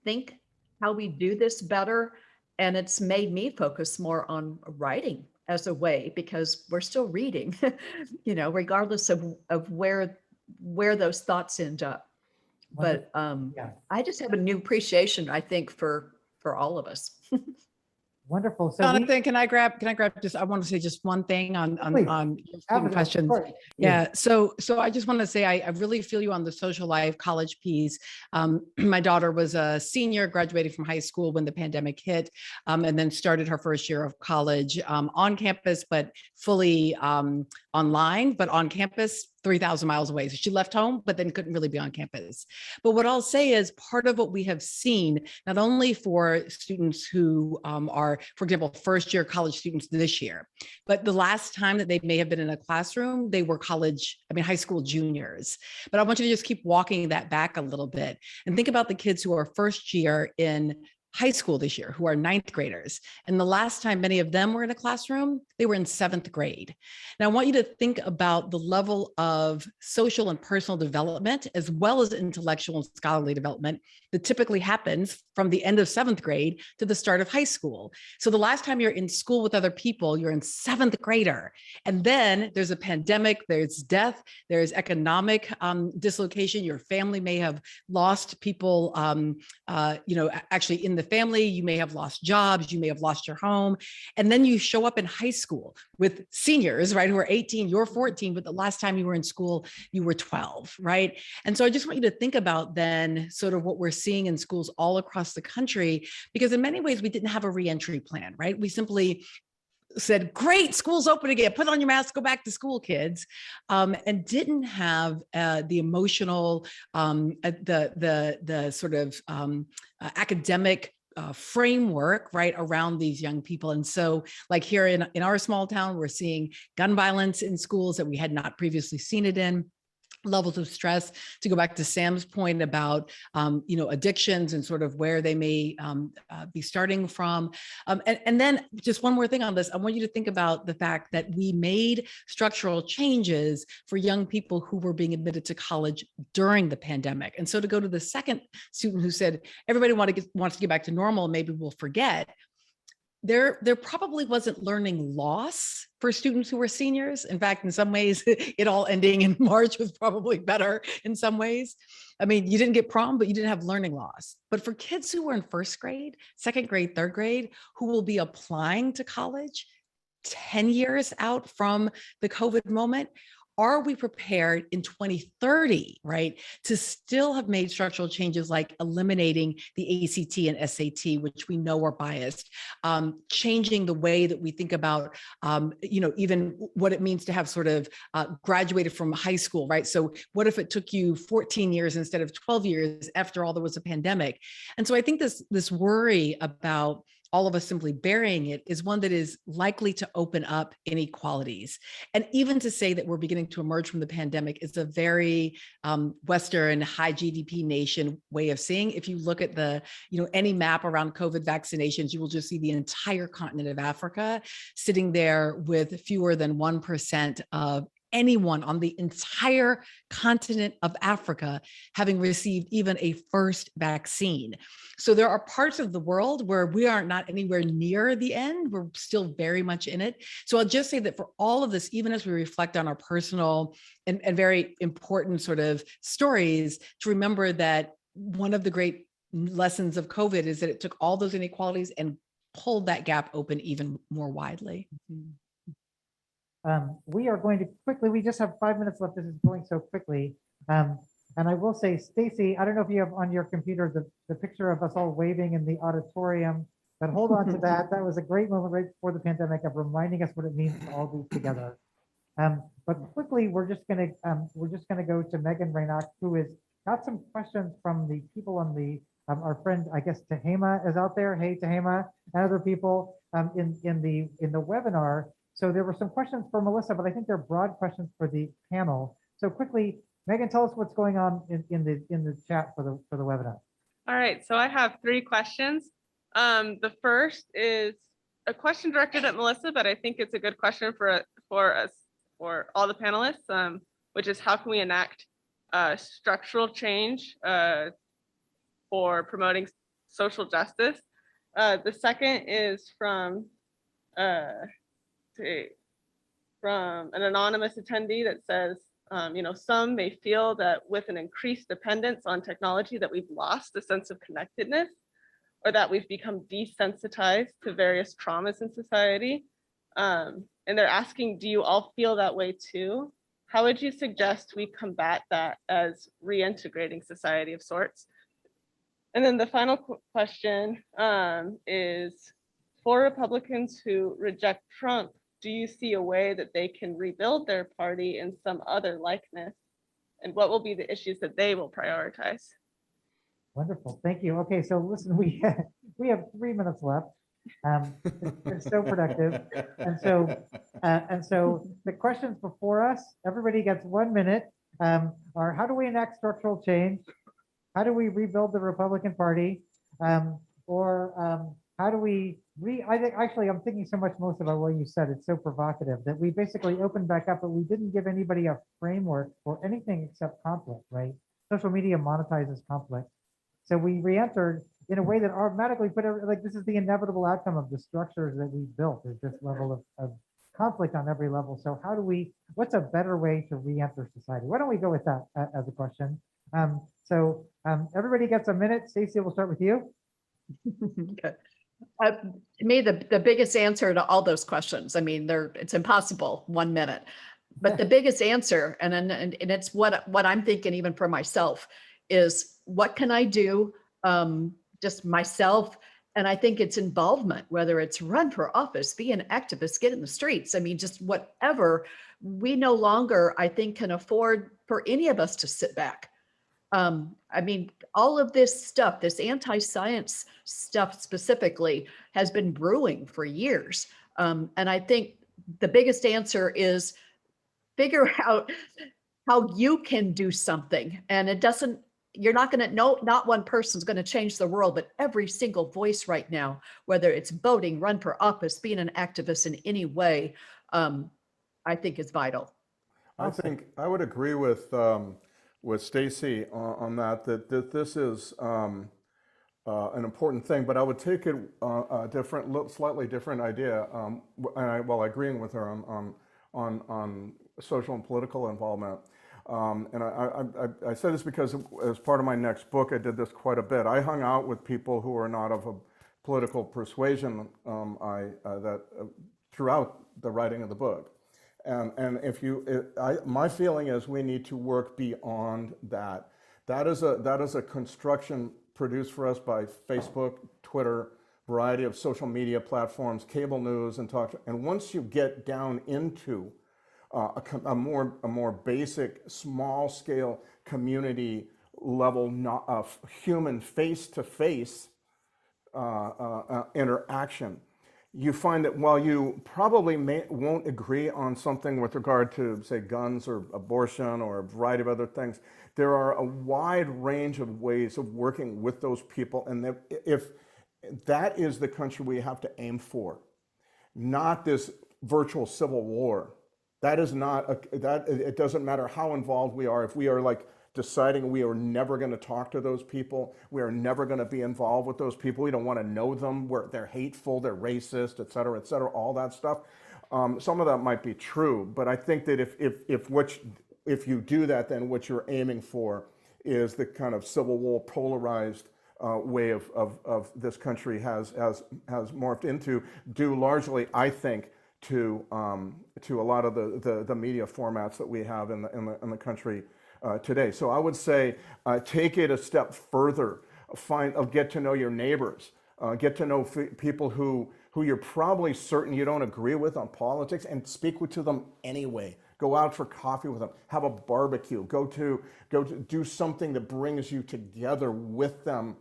think how we do this better. And it's made me focus more on writing as a way, because we're still reading, regardless of where those thoughts end up. But Yeah. I just have a new appreciation, I think, for all of us. Wonderful. So Jonathan, can I grab just, I want to say just one thing on Please. your student Abigail, questions. sorry. Yeah. So I just want to say, I really feel you on the social life college piece. My daughter was a senior, graduated from high school when the pandemic hit, and then started her first year of college on campus, but fully online, but on campus 3,000 miles away. So she left home, but then couldn't really be on campus. But what I'll say is part of what we have seen, not only for students who are, for example, first year college students this year, but the last time that they may have been in a classroom, they were high school juniors. But I want you to just keep walking that back a little bit and think about the kids who are first year in high school this year, who are ninth graders. And the last time many of them were in a classroom, they were in seventh grade. Now, I want you to think about the level of social and personal development, as well as intellectual and scholarly development that typically happens from the end of seventh grade to the start of high school. So the last time you're in school with other people, you're in seventh grader. And then there's a pandemic, there's death, there's economic dislocation. Your family may have lost people, actually in the family, you may have lost jobs, you may have lost your home. And then you show up in high school with seniors, right, who are 18, you're 14, but the last time you were in school, you were 12, right? And so I just want you to think about then sort of what we're seeing in schools all across the country, because in many ways we didn't have a reentry plan, right? We simply said, great, school's open again, put on your mask, go back to school, kids, and didn't have the emotional, the sort of academic framework, right, around these young people. And so like here in our small town, we're seeing gun violence in schools that we had not previously seen it in. Levels of stress, to go back to Sam's point about, addictions and sort of where they may be starting from. And then just one more thing on this, I want you to think about the fact that we made structural changes for young people who were being admitted to college during the pandemic. And so to go to the second student who said, everybody wants to get back to normal, maybe we'll forget. There probably wasn't learning loss for students who were seniors. In fact, in some ways, it all ending in March was probably better in some ways. I mean, you didn't get prom, but you didn't have learning loss. But for kids who were in first grade, second grade, third grade, who will be applying to college 10 years out from the COVID moment, are we prepared in 2030, right, to still have made structural changes like eliminating the ACT and SAT, which we know are biased, changing the way that we think about, even what it means to have sort of graduated from high school, right? So what if it took you 14 years instead of 12 years after all there was a pandemic? And so I think this worry about all of us simply burying it is one that is likely to open up inequalities. And even to say that we're beginning to emerge from the pandemic is a very Western high GDP nation way of seeing. If you look at any map around COVID vaccinations, you will just see the entire continent of Africa sitting there with fewer than 1% of anyone on the entire continent of Africa having received even a first vaccine. So there are parts of the world where we are not anywhere near the end. We're still very much in it. So I'll just say that for all of this, even as we reflect on our personal and very important sort of stories, to remember that one of the great lessons of COVID is that it took all those inequalities and pulled that gap open even more widely. We are going to quickly, we just have 5 minutes left. This is going so quickly. And I will say, Stacey, I don't know if you have on your computer the picture of us all waving in the auditorium, but hold on to that. That was a great moment right before the pandemic of reminding us what it means to all be together. But quickly, we're just gonna go to Megan Raynock, who has got some questions from the people on the our friend, I guess Tehama is out there. Hey Tehama, and other people in the webinar. So there were some questions for Melissa, but I think they're broad questions for the panel. So quickly, Megan, tell us what's going on in the chat for the webinar. All right, so I have 3 questions. The first is a question directed at Melissa, but I think it's a good question for all the panelists, which is how can we enact structural change for promoting social justice? The second is from an anonymous attendee that says, some may feel that with an increased dependence on technology that we've lost a sense of connectedness, or that we've become desensitized to various traumas in society. And they're asking, do you all feel that way too? How would you suggest we combat that as reintegrating society of sorts? And then the final question is, for Republicans who reject Trump, do you see a way that they can rebuild their party in some other likeness? And what will be the issues that they will prioritize? Wonderful, thank you. Okay, so listen, we have 3 minutes left. It's been so productive, and so the questions before us, everybody gets 1 minute. Are how do we enact structural change? How do we rebuild the Republican Party? How do we I think actually I'm thinking so much most about what you said. It's so provocative that we basically opened back up, but we didn't give anybody a framework for anything except conflict, right? Social media monetizes conflict. So we re-entered in a way that automatically put this is the inevitable outcome of the structures that we built, is this level of conflict on every level. So what's a better way to re-enter society? Why don't we go with that as a question? Everybody gets a minute. Stacey, we'll start with you. Okay. To me, the biggest answer to all those questions, I mean, it's impossible 1 minute, but the biggest answer, and it's what I'm thinking even for myself, is what can I do just myself? And I think it's involvement, whether it's run for office, be an activist, get in the streets. I mean, just whatever. We no longer, I think, can afford for any of us to sit back. I mean, all of this stuff, this anti-science stuff specifically, has been brewing for years. And I think the biggest answer is figure out how you can do something. And you're not going to know, not one person's going to change the world, but every single voice right now, whether it's voting, run for office, being an activist in any way, I think is vital. I think I would agree with Stacey on that this is an important thing, but I would take it a slightly different idea, while agreeing with her on social and political involvement. And I say this because as part of my next book, I did this quite a bit. I hung out with people who are not of a political persuasion throughout the writing of the book. And my feeling is we need to work beyond that. That is a construction produced for us by Facebook, Twitter, variety of social media platforms, cable news, and talk. And once you get down into a more basic, small scale community level of human face-to-face interaction, you find that while you probably won't agree on something with regard to, say, guns or abortion or a variety of other things, there are a wide range of ways of working with those people. And if that is the country we have to aim for, not this virtual civil war That is not, it doesn't matter how involved we are. If we are like deciding we are never going to talk to those people, we are never going to be involved with those people, we don't want to know them, they're hateful, they're racist, et cetera, all that stuff. Some of that might be true, but I think that if you do that, then what you're aiming for is the kind of civil war polarized way of this country has morphed into, due largely, I think, to a lot of the media formats that we have in the country today. So I would say take it a step further. Get to know your neighbors. Get to know people who you're probably certain you don't agree with on politics, and speak to them anyway. Go out for coffee with them. Have a barbecue. Go to do something that brings you together with them,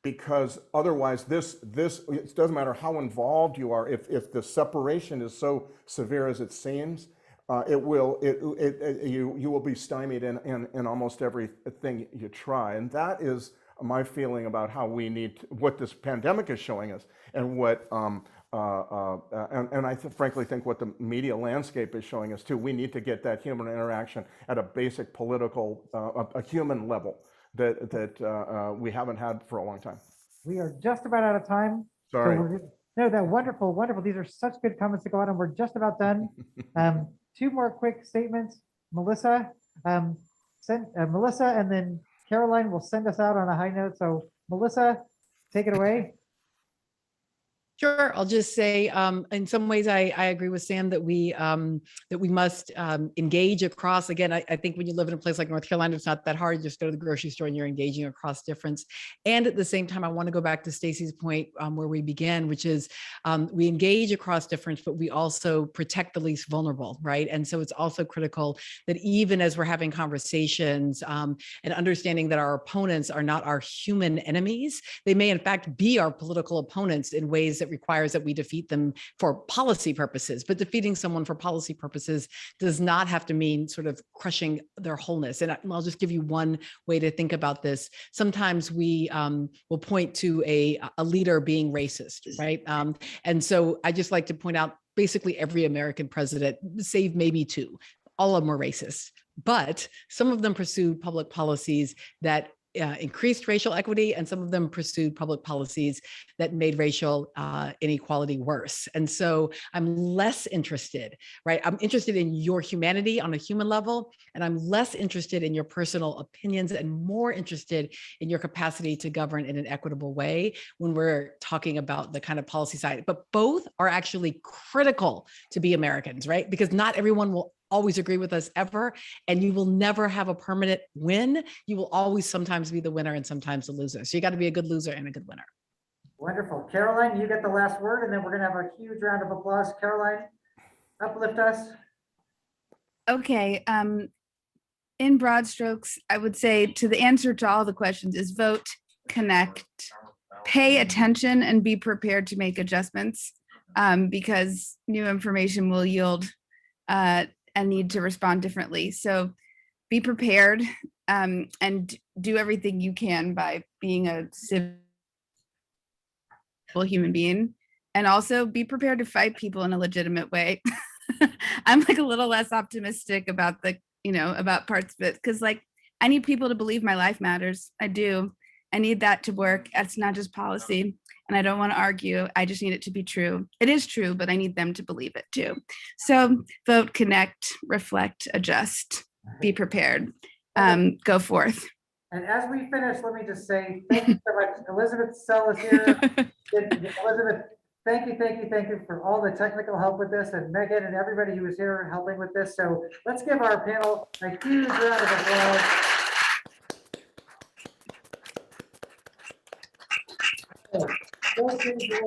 because otherwise, it doesn't matter how involved you are. If the separation is so severe as it seems, you will be stymied in almost everything you try, and that is my feeling about how what this pandemic is showing us, and what and I frankly think what the media landscape is showing us too. We need to get that human interaction at a basic political, a human level that we haven't had for a long time. We are just about out of time. Sorry. No, that wonderful. These are such good comments to go on, and we're just about done. Two more quick statements. Melissa, Melissa, and then Caroline will send us out on a high note. So Melissa, take it away. Sure. I'll just say, in some ways, I agree with Sam that we must engage across. Again, I think when you live in a place like North Carolina, it's not that hard. You just go to the grocery store and you're engaging across difference. And at the same time, I want to go back to Stacey's point where we began, which is we engage across difference, but we also protect the least vulnerable, right? And so it's also critical that even as we're having conversations and understanding that our opponents are not our human enemies, they may in fact be our political opponents in ways that requires that we defeat them for policy purposes, but defeating someone for policy purposes does not have to mean sort of crushing their wholeness. And I'll just give you one way to think about this. Sometimes we will point to a leader being racist, right? And so I just like to point out basically every American president, save maybe two, all of them were racist, but some of them pursued public policies that increased racial equity, and some of them pursued public policies that made racial inequality worse. And so I'm less interested, right? I'm interested in your humanity on a human level, and I'm less interested in your personal opinions and more interested in your capacity to govern in an equitable way when we're talking about the kind of policy side. But both are actually critical to be Americans, right? Because not everyone will always agree with us ever, and you will never have a permanent win. You will always sometimes be the winner and sometimes the loser. So you got to be a good loser and a good winner. Wonderful. Caroline, you get the last word, and then we're going to have a huge round of applause. Caroline, uplift us. Okay. In broad strokes, I would say the answer to all the questions is vote, connect, pay attention, and be prepared to make adjustments because new information will yield a need to respond differently. So be prepared and do everything you can by being a civil human being, and also be prepared to fight people in a legitimate way. I'm like a little less optimistic about about parts of it, because like I need people to believe my life matters. I do. I need that to work. It's not just policy, and I don't want to argue. I just need it to be true. It is true, but I need them to believe it too. So vote, connect, reflect, adjust, be prepared, go forth. And as we finish, let me just say thank you so much. Elizabeth Sell is here. Elizabeth, thank you for all the technical help with this, and Megan and everybody who was here helping with this. So let's give our panel a huge round of applause. Thank you.